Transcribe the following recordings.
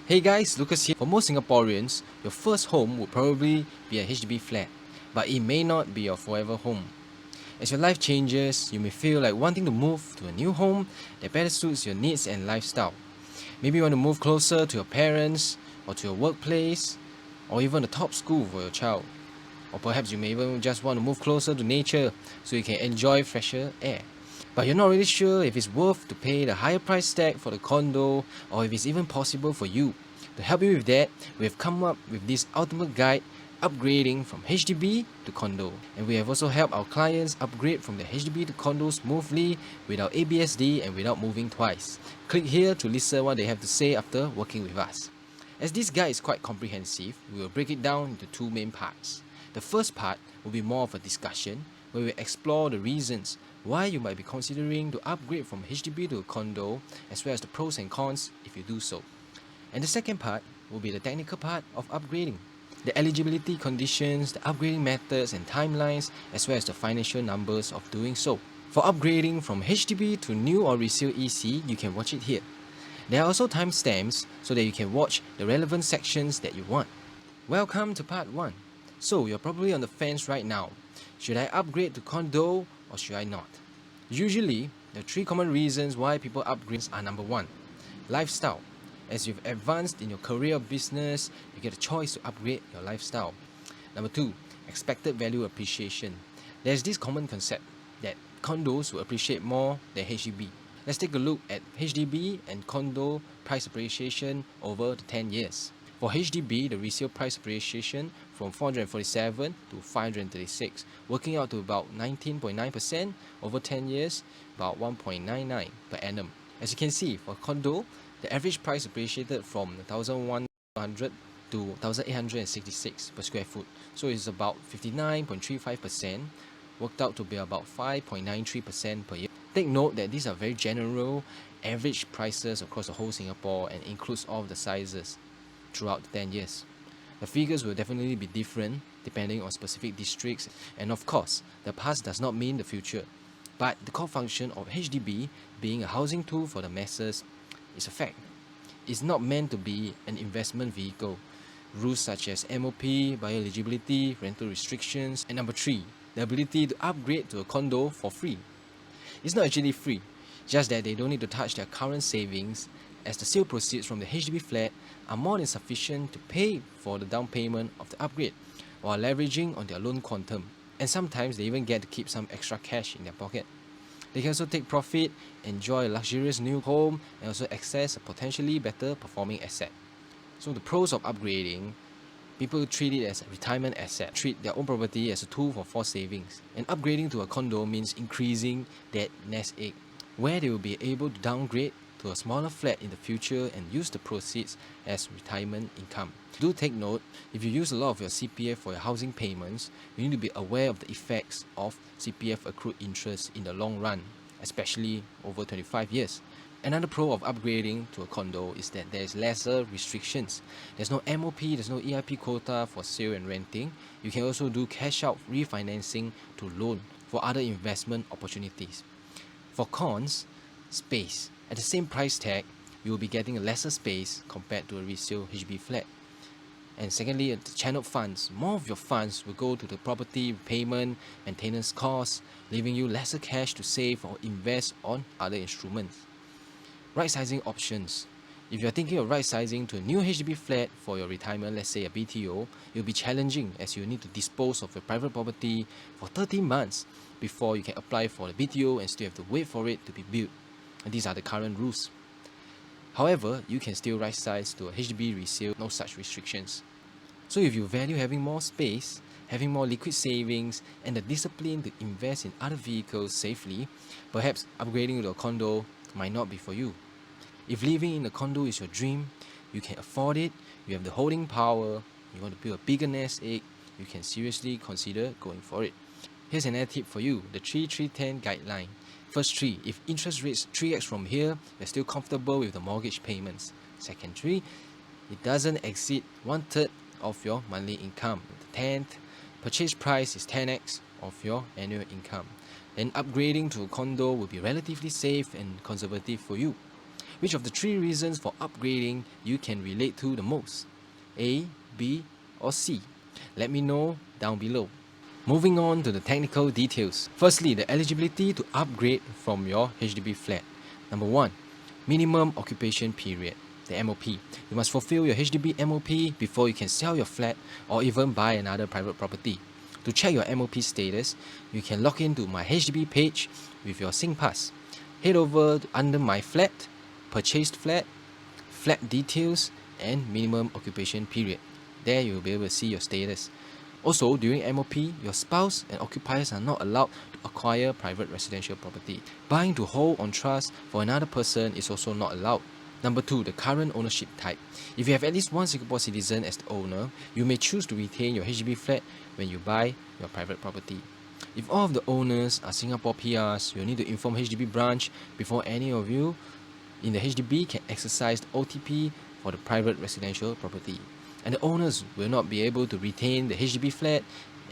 Hey guys, Lucas here. For most Singaporeans, your first home would probably be a HDB flat, but it may not be your forever home. As your life changes, you may feel like wanting to move to a new home that better suits your needs and lifestyle. Maybe you want to move closer to your parents, or to your workplace, or even the top school for your child. Or perhaps you may even just want to move closer to nature so you can enjoy fresher air. But you're not really sure if it's worth to pay the higher price tag for the condo or if it's even possible for you. To help you with that, we have come up with this ultimate guide upgrading from HDB to condo. And we have also helped our clients upgrade from the HDB to condo smoothly without ABSD and without moving twice. Click here to listen what they have to say after working with us. As this guide is quite comprehensive, we will break it down into two main parts. The first part will be more of a discussion where we explore the reasons why you might be considering to upgrade from HDB to a condo, as well as the pros and cons if you do so. And the second part will be the technical part of upgrading, the eligibility conditions, the upgrading methods and timelines, as well as the financial numbers of doing so. For upgrading from HDB to new or resale EC, you can watch it here. There are also timestamps so that you can watch the relevant sections that you want. Welcome to part 1. So you're probably on the fence right now. Should I upgrade to condo or should I not? Usually, the 3 common reasons why people upgrade are: number 1, lifestyle. As you've advanced in your career or business, you get a choice to upgrade your lifestyle. Number 2, expected value appreciation. There's this common concept that condos will appreciate more than HDB. Let's take a look at HDB and condo price appreciation over the 10 years. For HDB, the resale price appreciation from 447 to 536, working out to about 19.9% over 10 years, about 1.99 per annum. As you can see, for condo, the average price appreciated from 1,100 to 1,866 per square foot. So it's about 59.35%, worked out to be about 5.93% per year. Take note that these are very general average prices across the whole Singapore and includes all of the sizes throughout the 10 years. The figures will definitely be different depending on specific districts, and of course, the past does not mean the future. But the core function of HDB being a housing tool for the masses is a fact. It's not meant to be an investment vehicle. Rules such as MOP, buyer eligibility, rental restrictions, and number 3, the ability to upgrade to a condo for free. It's not actually free, just that they don't need to touch their current savings, as the sale proceeds from the HDB flat are more than sufficient to pay for the down payment of the upgrade while leveraging on their loan quantum, and sometimes they even get to keep some extra cash in their pocket. They can also take profit, enjoy a luxurious new home, and also access a potentially better performing asset. So the pros of upgrading: people treat it as a retirement asset, treat their own property as a tool for forced savings. And upgrading to a condo means increasing that nest egg, where they will be able to downgrade to a smaller flat in the future and use the proceeds as retirement income. Do take note, if you use a lot of your CPF for your housing payments, you need to be aware of the effects of CPF accrued interest in the long run, especially over 25 years. Another pro of upgrading to a condo is that there is lesser restrictions. There's no MOP, there's no EIP quota for sale and renting. You can also do cash out refinancing to loan for other investment opportunities. For cons, space. At the same price tag, you will be getting a lesser space compared to a resale HDB flat. And secondly, the channeled funds. More of your funds will go to the property repayment, maintenance costs, leaving you lesser cash to save or invest on other instruments. Right sizing options. If you're thinking of right sizing to a new HDB flat for your retirement, let's say a BTO, it'll be challenging as you need to dispose of your private property for 13 months before you can apply for the BTO and still have to wait for it to be built. And these are the current rules. However, you can still right size to a HDB resale, no such restrictions. So if you value having more space, having more liquid savings, and the discipline to invest in other vehicles safely, perhaps upgrading to a condo might not be for you. If living in a condo is your dream, you can afford it, you have the holding power, you want to build a bigger nest egg, you can seriously consider going for it. Here's another tip for you, the 3-3-10 guideline. First 3, if interest rates 3x from here, you're still comfortable with the mortgage payments. Second 3, it doesn't exceed 1/3 of your monthly income. The 10th, purchase price is 10x of your annual income. Then upgrading to a condo will be relatively safe and conservative for you. Which of the 3 reasons for upgrading you can relate to the most? A, B, or C? Let me know down below. Moving on to the technical details. Firstly, the eligibility to upgrade from your HDB flat. Number 1, minimum occupation period, the MOP. You must fulfill your HDB MOP before you can sell your flat or even buy another private property. To check your MOP status, you can log into my HDB page with your SingPass. Head over under My Flat, Purchased Flat, Flat Details, and Minimum Occupation Period. There you will be able to see your status. Also, during MOP, your spouse and occupiers are not allowed to acquire private residential property. Buying to hold on trust for another person is also not allowed. Number 2, the current ownership type. If you have at least one Singapore citizen as the owner, you may choose to retain your HDB flat when you buy your private property. If all of the owners are Singapore PRs, you'll need to inform HDB branch before any of you in the HDB can exercise the OTP for the private residential property. And the owners will not be able to retain the HDB flat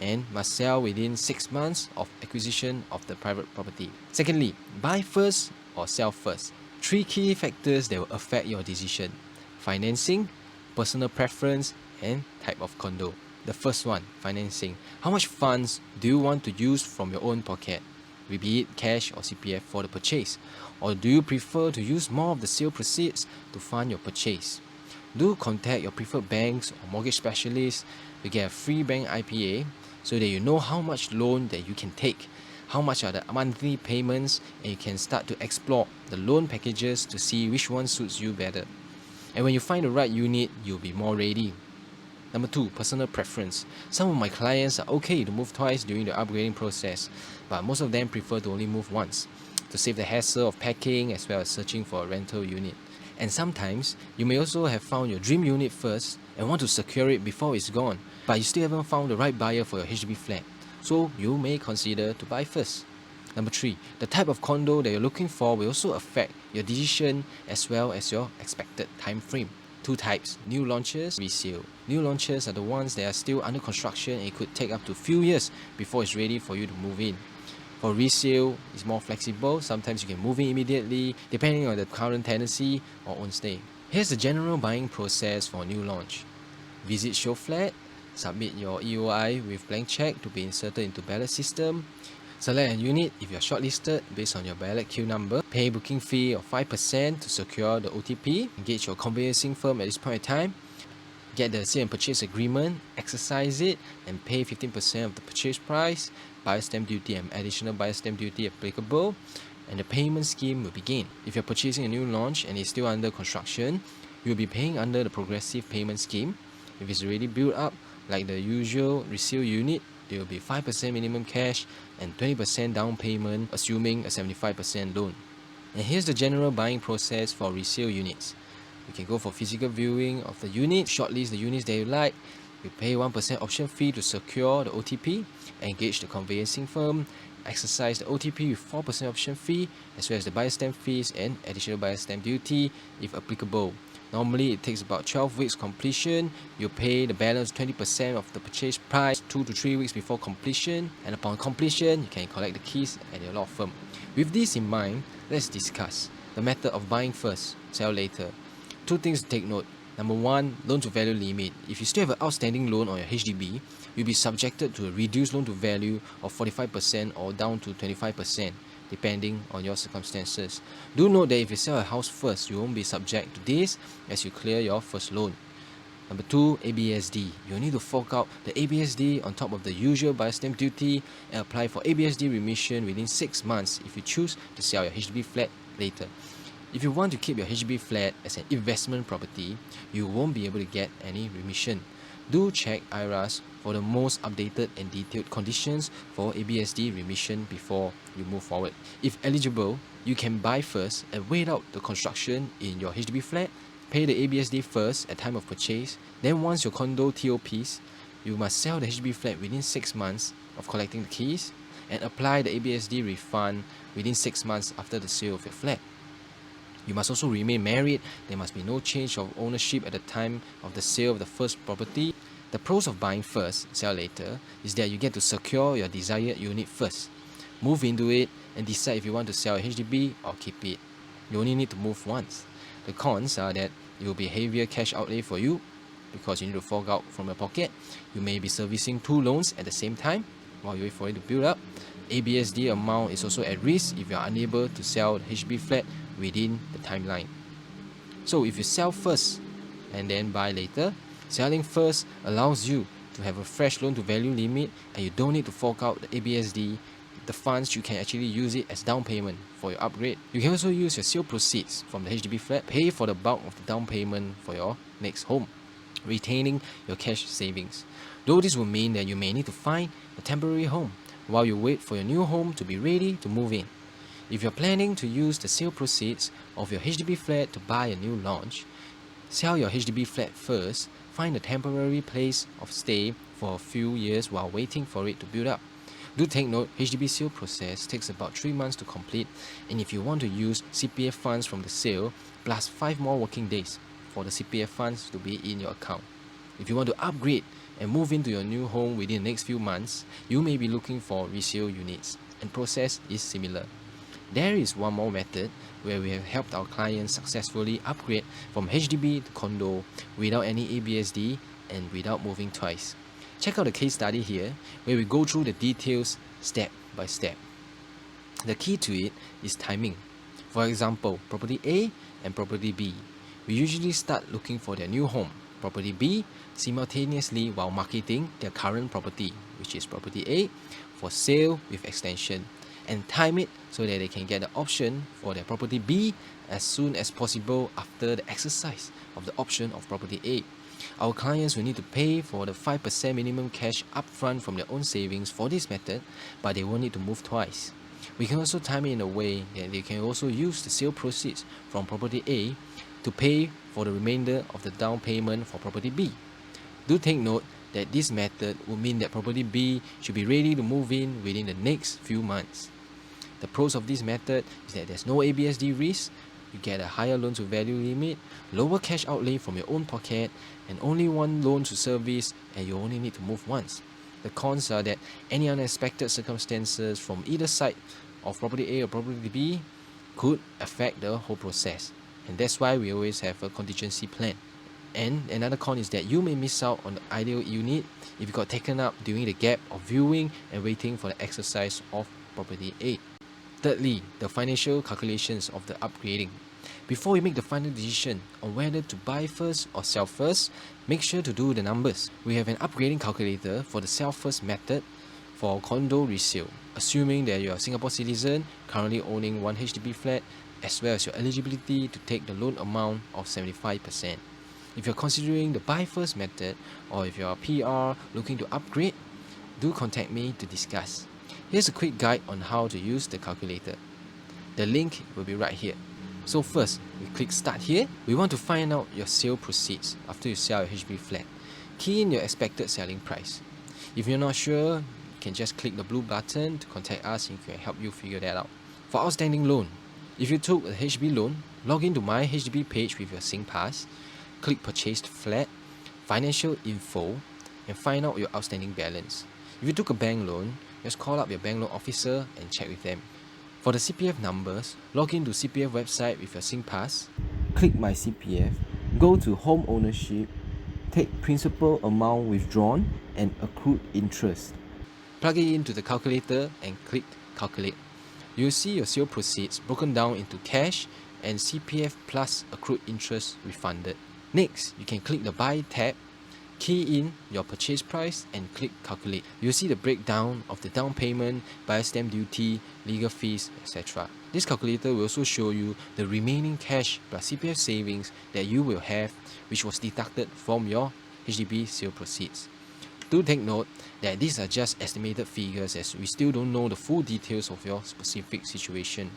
and must sell within 6 months of acquisition of the private property. Secondly, buy first or sell first. 3 key factors that will affect your decision: financing, personal preference, and type of condo. The first one, financing. How much funds do you want to use from your own pocket, be it cash or CPF, for the purchase? Or do you prefer to use more of the sale proceeds to fund your purchase? Do contact your preferred banks or mortgage specialists to get a free bank IPA so that you know how much loan that you can take, how much are the monthly payments, and you can start to explore the loan packages to see which one suits you better. And when you find the right unit, you'll be more ready. Number 2, personal preference. Some of my clients are okay to move twice during the upgrading process, but most of them prefer to only move once to save the hassle of packing as well as searching for a rental unit. And sometimes, you may also have found your dream unit first and want to secure it before it's gone, but you still haven't found the right buyer for your HDB flat, so you may consider to buy first. Number 3, the type of condo that you're looking for will also affect your decision as well as your expected time frame. 2 types, new launches, resale. New launches are the ones that are still under construction and it could take up to a few years before it's ready for you to move in. For resale, it's more flexible. Sometimes you can move in immediately depending on the current tenancy or own stay. Here's the general buying process for a new launch. Visit show flat, submit your EOI with blank check to be inserted into ballot system. Select a unit if you are shortlisted based on your ballot queue number. Pay booking fee of 5% to secure the OTP. Engage your conveyancing firm at this point in time. Get the sale and purchase agreement, exercise it, and pay 15% of the purchase price, buyer stamp duty and additional buyer stamp duty applicable, and the payment scheme will begin. If you're purchasing a new launch and it's still under construction, you'll be paying under the progressive payment scheme. If it's already built up, like the usual resale unit, there will be 5% minimum cash and 20% down payment, assuming a 75% loan. And here's the general buying process for resale units. You can go for physical viewing of the unit, shortlist the units that you like, you pay 1% option fee to secure the OTP, engage the conveyancing firm, exercise the OTP with 4% option fee, as well as the buyer stamp fees and additional buyer stamp duty if applicable. Normally it takes about 12 weeks completion. You pay the balance 20% of the purchase price 2 to 3 weeks before completion, and upon completion you can collect the keys at your law firm. With this in mind, let's discuss the method of buying first, sell later. 2 things to take note. Number 1, loan to value limit. If you still have an outstanding loan on your HDB, you'll be subjected to a reduced loan to value of 45% or down to 25%, depending on your circumstances. Do note that if you sell a house first, you won't be subject to this as you clear your first loan. Number 2, ABSD. You'll need to fork out the ABSD on top of the usual buyer stamp duty and apply for ABSD remission within 6 months if you choose to sell your HDB flat later. If you want to keep your HDB flat as an investment property, you won't be able to get any remission. Do check IRAS for the most updated and detailed conditions for ABSD remission before you move forward. If eligible, you can buy first and wait out the construction in your HDB flat, pay the ABSD first at time of purchase, then once your condo TOPs, you must sell the HDB flat within 6 months of collecting the keys and apply the ABSD refund within 6 months after the sale of your flat. You must also remain married. There must be no change of ownership at the time of the sale of the first property. The pros of buying first, sell later is that you get to secure your desired unit first. Move into it and decide if you want to sell a HDB or keep it. You only need to move once. The cons are that it will be heavier cash outlay for you because you need to fork out from your pocket. You may be servicing 2 loans at the same time while you wait for it to build up. ABSD amount is also at risk if you are unable to sell the HDB flat within the timeline. So if you sell first and then buy later, selling first allows you to have a fresh loan to value limit and you don't need to fork out the ABSD. The funds, you can actually use it as down payment for your upgrade. You can also use your sale proceeds from the HDB flat, pay for the bulk of the down payment for your next home, retaining your cash savings. Though this will mean that you may need to find a temporary home while you wait for your new home to be ready to move in. If you're planning to use the sale proceeds of your HDB flat to buy a new launch, sell your HDB flat first, find a temporary place of stay for a few years while waiting for it to build up. Do take note, HDB sale process takes about 3 months to complete, and if you want to use CPF funds from the sale, plus 5 more working days for the CPF funds to be in your account. If you want to upgrade and move into your new home within the next few months, you may be looking for resale units, and process is similar. There is one more method where we have helped our clients successfully upgrade from HDB to condo without any ABSD and without moving twice. Check out the case study here where we go through the details step by step. The key to it is timing. For example, property A and property B. We usually start looking for their new home, property B, simultaneously while marketing their current property, which is property A, for sale with extension, and time it so that they can get the option for their property B as soon as possible after the exercise of the option of property A. Our clients will need to pay for the 5% minimum cash upfront from their own savings for this method, but they won't need to move twice. We can also time it in a way that they can also use the sale proceeds from property A to pay for the remainder of the down payment for property B. Do take note that this method will mean that property B should be ready to move in within the next few months. The pros of this method is that there's no ABSD risk, you get a higher loan to value limit, lower cash outlay from your own pocket, and only one loan to service, and you only need to move once. The cons are that any unexpected circumstances from either side of property A or property B could affect the whole process, and that's why we always have a contingency plan. And another con is that you may miss out on the ideal unit if you got taken up during the gap of viewing and waiting for the exercise of property A. Thirdly, the financial calculations of the upgrading. Before you make the final decision on whether to buy first or sell first, make sure to do the numbers. We have an upgrading calculator for the sell first method for condo resale, assuming that you are a Singapore citizen currently owning 1 HDB flat, as well as your eligibility to take the loan amount of 75%. If you're considering the buy first method, or if you're a PR looking to upgrade, do contact me to discuss. Here's a quick guide on how to use the calculator. The link will be right here. So first, we click start here. We want to find out your sale proceeds after you sell your HDB flat. Key in your expected selling price. If you're not sure, you can just click the blue button to contact us and we can help you figure that out. For outstanding loan, if you took a HDB loan, log into my HDB page with your SingPass, click purchased flat, financial info, and find out your outstanding balance. If you took a bank loan, just call up your bank loan officer and check with them. For the CPF numbers, log into CPF website with your SingPass, click My CPF, go to Home Ownership, take principal amount withdrawn and accrued interest. Plug it into the calculator and click Calculate. You'll see your sale proceeds broken down into cash and CPF plus accrued interest refunded. Next, you can click the Buy tab, key in your purchase price and click Calculate. You'll see the breakdown of the down payment, buyer's stamp duty, legal fees, etc. This calculator will also show you the remaining cash plus CPF savings that you will have, which was deducted from your HDB sale proceeds. Do take note that these are just estimated figures as we still don't know the full details of your specific situation.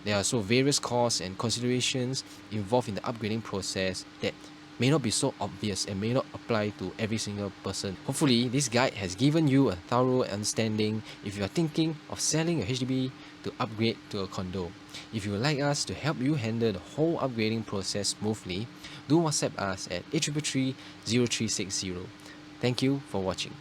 There are also various costs and considerations involved in the upgrading process that may not be so obvious and may not apply to every single person. Hopefully, this guide has given you a thorough understanding if you are thinking of selling a HDB to upgrade to a condo. If you would like us to help you handle the whole upgrading process smoothly, do WhatsApp us at 8333 0360. Thank you for watching.